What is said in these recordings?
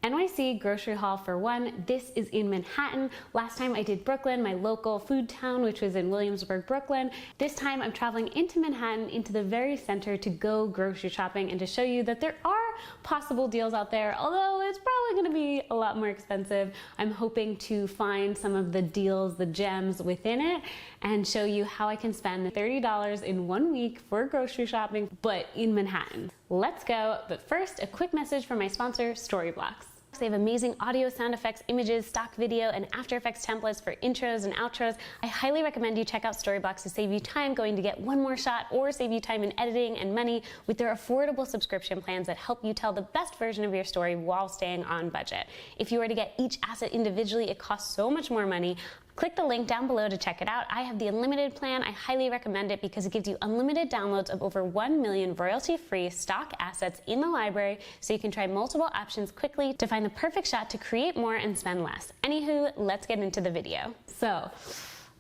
NYC Grocery haul for one. This is in Manhattan. Last time I did Brooklyn, my local food town, which was in Williamsburg, Brooklyn. This time I'm traveling into Manhattan, into the very center to go grocery shopping and to show you that there are possible deals out there, although it's probably gonna be a lot more expensive. I'm hoping to find some of the deals, the gems within it, and show you how I can spend $30 in 1 week for grocery shopping, but in Manhattan. Let's go, but first, a quick message from my sponsor, Storyblocks. They have amazing audio, sound effects, images, stock video, and After Effects templates for intros and outros. I highly recommend you check out Storyblocks to save you time going to get one more shot or save you time in editing and money with their affordable subscription plans that help you tell the best version of your story while staying on budget. If you were to get each asset individually, it costs so much more money. Click the link down below to check it out. I have the unlimited plan. I highly recommend it because it gives you unlimited downloads of over 1 million royalty-free stock assets in the library, so you can try multiple options quickly to find the perfect shot to create more and spend less. Anywho, let's get into the video. So,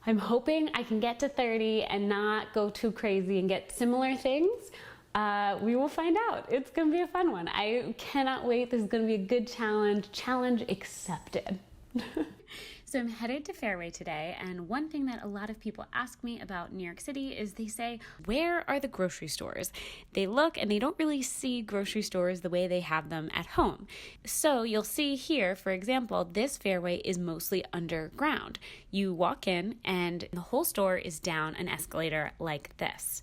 I'm hoping I can get to 30 and not go too crazy and get similar things. We will find out. It's gonna be a fun one. I cannot wait. This is gonna be a good challenge. Challenge accepted. So I'm headed to Fairway today, and one thing that a lot of people ask me about New York City is they say, where are the grocery stores? They look and they don't really see grocery stores the way they have them at home. So you'll see here, for example, this Fairway is mostly underground. You walk in and the whole store is down an escalator like this.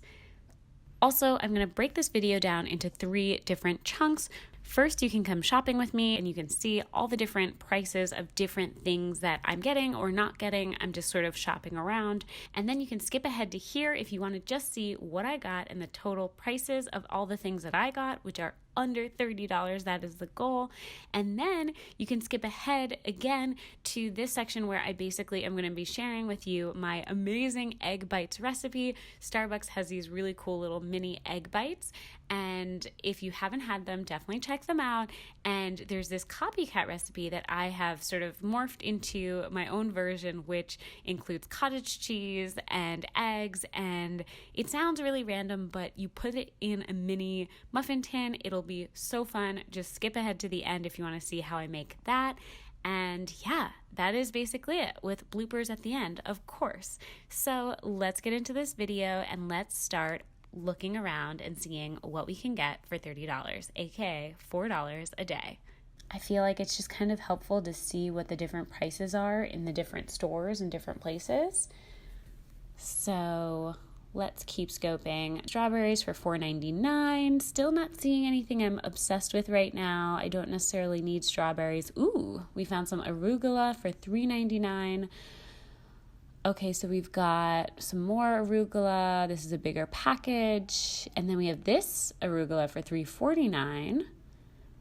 Also, I'm going to break this video down into 3 different chunks. First, you can come shopping with me and you can see all the different prices of different things that I'm getting or not getting. I'm just sort of shopping around. And then you can skip ahead to here if you want to just see what I got and the total prices of all the things that I got, which are under $30. That is the goal. And then you can skip ahead again to this section where I basically am going to be sharing with you my amazing egg bites recipe. Starbucks has these really cool little mini egg bites, and if you haven't had them, definitely check them out. And there's this copycat recipe that I have sort of morphed into my own version, which includes cottage cheese and eggs, and it sounds really random, but you put it in a mini muffin tin. It'll be so fun. Just skip ahead to the end if you want to see how I make that. And yeah, that is basically it, with bloopers at the end, of course. So let's get into this video and let's start looking around and seeing what we can get for $30, aka $4 a day. I feel like it's just kind of helpful to see what the different prices are in the different stores and different places. So let's keep scoping. Strawberries for $4.99. Still not seeing anything I'm obsessed with right now. I don't necessarily need strawberries. Ooh, we found some arugula for $3.99. Okay, so we've got some more arugula. This is a bigger package. And then we have this arugula for $3.49.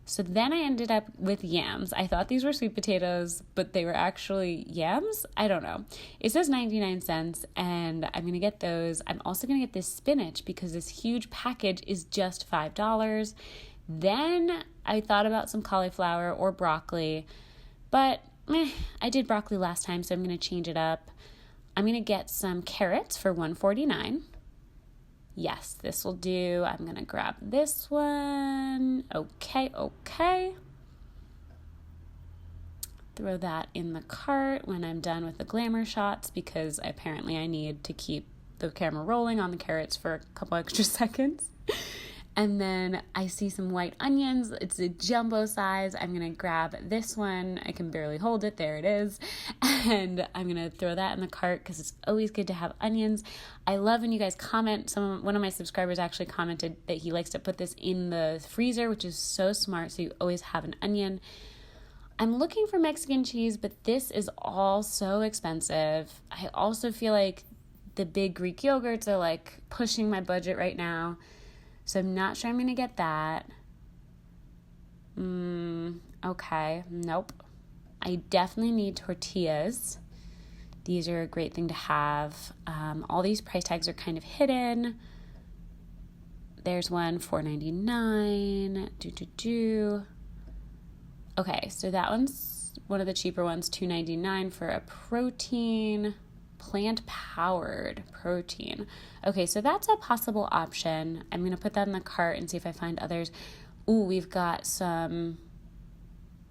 So then I ended up with yams. I thought these were sweet potatoes, but they were actually yams? I don't know. It says 99 cents, and I'm going to get those. I'm also going to get this spinach because this huge package is just $5. Then I thought about some cauliflower or broccoli, but I did broccoli last time, so I'm going to change it up. I'm going to get some carrots for $1.49. Yes, this will do. I'm going to grab this one. Okay. Throw that in the cart when I'm done with the glamour shots because apparently I need to keep the camera rolling on the carrots for a couple extra seconds. And then I see some white onions. It's a jumbo size. I'm going to grab this one. I can barely hold it. There it is. And I'm going to throw that in the cart because it's always good to have onions. I love when you guys comment. One of my subscribers actually commented that he likes to put this in the freezer, which is so smart. So you always have an onion. I'm looking for Mexican cheese, but this is all so expensive. I also feel like the big Greek yogurts are like pushing my budget right now. So I'm not sure I'm going to get that. Okay, nope. I definitely need tortillas. These are a great thing to have. All these price tags are kind of hidden. There's one, $4.99. Okay, so that one's one of the cheaper ones, $2.99 for a protein. Plant-powered protein. Okay, so that's a possible option. I'm going to put that in the cart and see if I find others. Ooh, we've got some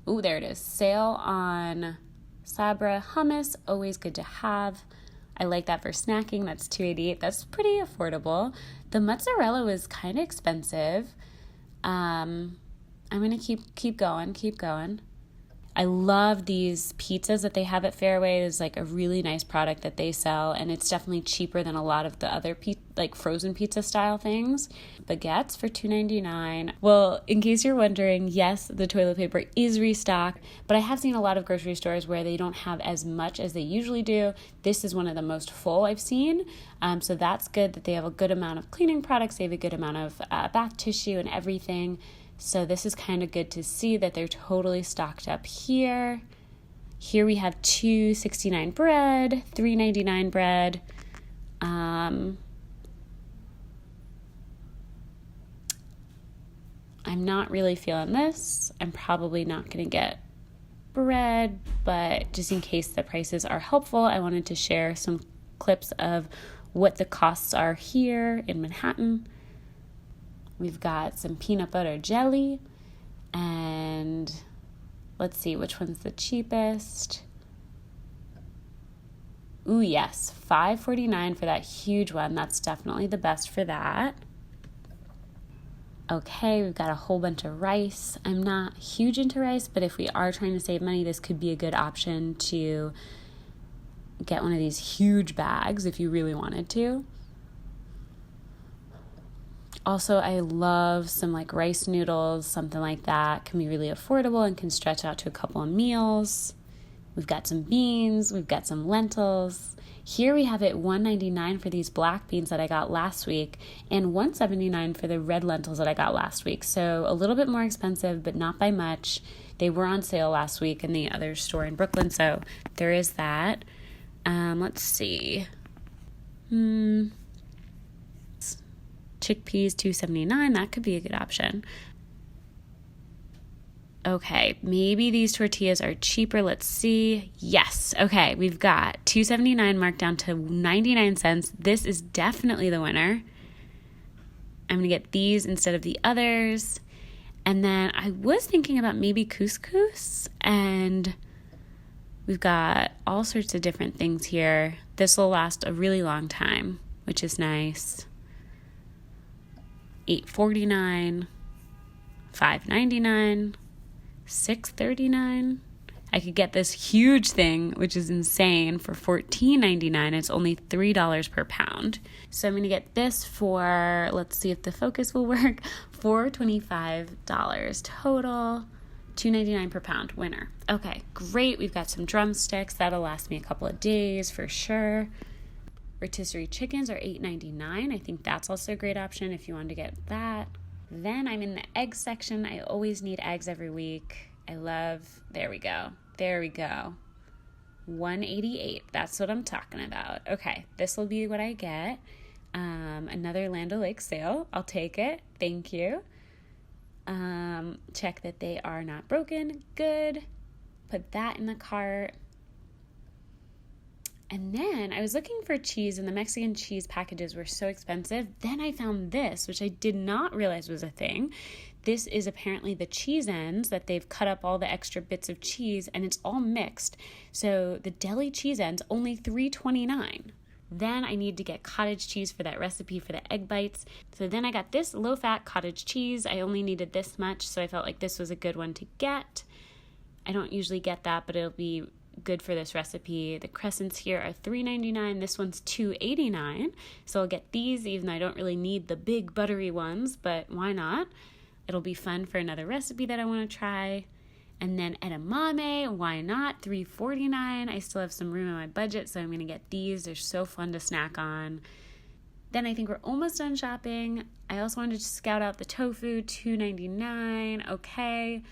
Ooh, there it is. Sale on Sabra hummus, always good to have. I like that for snacking. That's $2.88. That's pretty affordable. The mozzarella was kind of expensive. I'm gonna keep going. I love these pizzas that they have at Fairway. It's like a really nice product that they sell, and it's definitely cheaper than a lot of the other like frozen pizza style things. Baguettes for $2.99. Well, in case you're wondering, yes, the toilet paper is restocked, but I have seen a lot of grocery stores where they don't have as much as they usually do. This is one of the most full I've seen, so that's good that they have a good amount of cleaning products. They have a good amount of bath tissue and everything. So this is kind of good to see that they're totally stocked up here. Here we have $2.69 bread, $3.99 bread. I'm not really feeling this. I'm probably not going to get bread, but just in case the prices are helpful, I wanted to share some clips of what the costs are here in Manhattan. We've got some peanut butter jelly, and let's see which one's the cheapest. Ooh, yes, $5.49 for that huge one. That's definitely the best for that. Okay, we've got a whole bunch of rice. I'm not huge into rice, but if we are trying to save money, this could be a good option to get one of these huge bags if you really wanted to. Also, I love some like rice noodles, something like that. Can be really affordable and can stretch out to a couple of meals. We've got some beans, we've got some lentils. Here we have it $1.99 for these black beans that I got last week and $1.79 for the red lentils that I got last week. So a little bit more expensive, but not by much. They were on sale last week in the other store in Brooklyn, so there is that. Let's see. Chickpeas, $2.79. That could be a good option. Okay, maybe these tortillas are cheaper. Let's see. Yes. Okay, we've got $2.79 marked down to 99 cents. This is definitely the winner. I'm going to get these instead of the others. And then I was thinking about maybe couscous, and we've got all sorts of different things here. This will last a really long time, which is nice. $8.49, $5.99, $6.39. I could get this huge thing, which is insane, for $14.99. It's only $3 per pound. So I'm going to get this for, let's see if the focus will work, $4.25 total, $2.99 per pound. Winner. Okay, great. We've got some drumsticks. That'll last me a couple of days for sure. Rotisserie chickens are $8.99. I think that's also a great option if you wanted to get that. Then I'm in the egg section. I always need eggs every week. There we go. $1.88. That's what I'm talking about. Okay, this will be what I get. Another Land O'Lakes sale. I'll take it. Thank you. Check that they are not broken. Good. Put that in the cart. And then I was looking for cheese, and the Mexican cheese packages were so expensive. Then I found this, which I did not realize was a thing. This is apparently the cheese ends that they've cut up all the extra bits of cheese, and it's all mixed. So the deli cheese ends, only $3.29. Then I need to get cottage cheese for that recipe for the egg bites. So then I got this low-fat cottage cheese. I only needed this much, so I felt like this was a good one to get. I don't usually get that, but it'll be good for this recipe. The Crescents here are $3.99. This one's $2.89. So I'll get these, even though I don't really need the big buttery ones, but why not? It'll be fun for another recipe that I want to try. And then edamame, why not? $3.49. I still have some room in my budget, so I'm going to get these. They're so fun to snack on. Then I think we're almost done shopping. I also wanted to scout out the tofu, $2.99. Okay.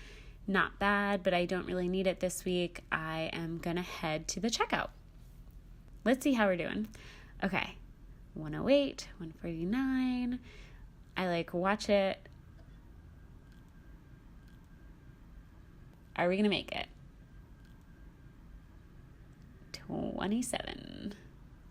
Not bad, but I don't really need it this week. I am going to head to the checkout. Let's see how we're doing. Okay, 108, 149. I watch it. Are we going to make it? 27.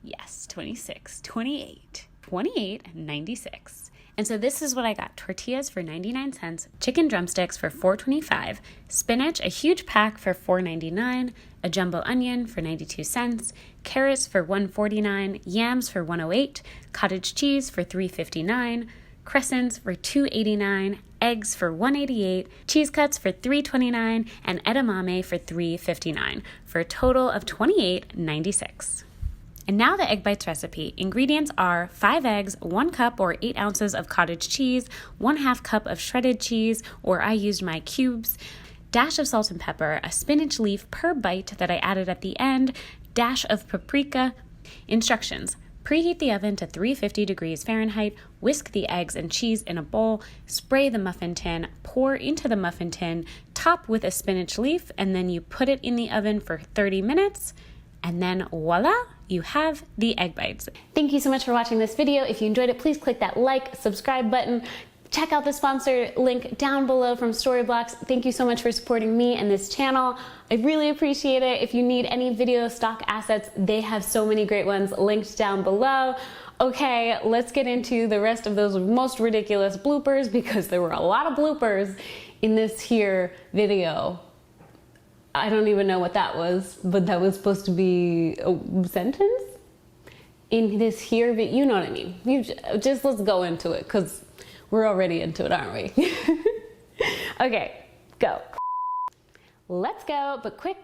Yes, 26, 28, 28, 96. And so this is what I got. Tortillas for 99 cents, chicken drumsticks for $4.25, spinach, a huge pack for $4.99, a jumbo onion for 92 cents, carrots for $1.49, yams for $1.08, cottage cheese for $3.59, crescents for $2.89, eggs for $1.88, cheese cuts for $3.29, and edamame for $3.59, for a total of $28.96. And now the egg bites recipe. Ingredients are 5 eggs, 1 cup or 8 ounces of cottage cheese, 1/2 cup of shredded cheese, or I used my cubes, dash of salt and pepper, a spinach leaf per bite that I added at the end, dash of paprika. Instructions: preheat the oven to 350 degrees Fahrenheit, whisk the eggs and cheese in a bowl, spray the muffin tin, pour into the muffin tin, top with a spinach leaf, and then you put it in the oven for 30 minutes, and then voila, you have the egg bites. Thank you so much for watching this video. If you enjoyed it, please click that like, subscribe button. Check out the sponsor link down below from Storyblocks. Thank you so much for supporting me and this channel. I really appreciate it. If you need any video stock assets, they have so many great ones linked down below. Okay, let's get into the rest of those most ridiculous bloopers, because there were a lot of bloopers in this here video. I don't even know what that was, but that was supposed to be a sentence in this here, but you know what I mean. You just let's go into it, because we're already into it, aren't we? Okay, go. Let's go, but quick.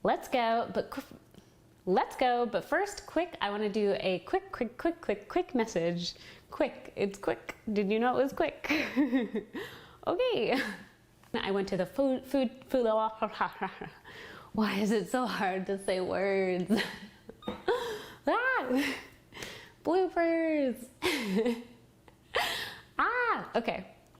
Let's go, but let's go, but first, quick. I want to do a quick message. Quick, it's quick. Did you know it was quick? Okay. I went to the food. Why is it so hard to say words? Bloopers. Okay.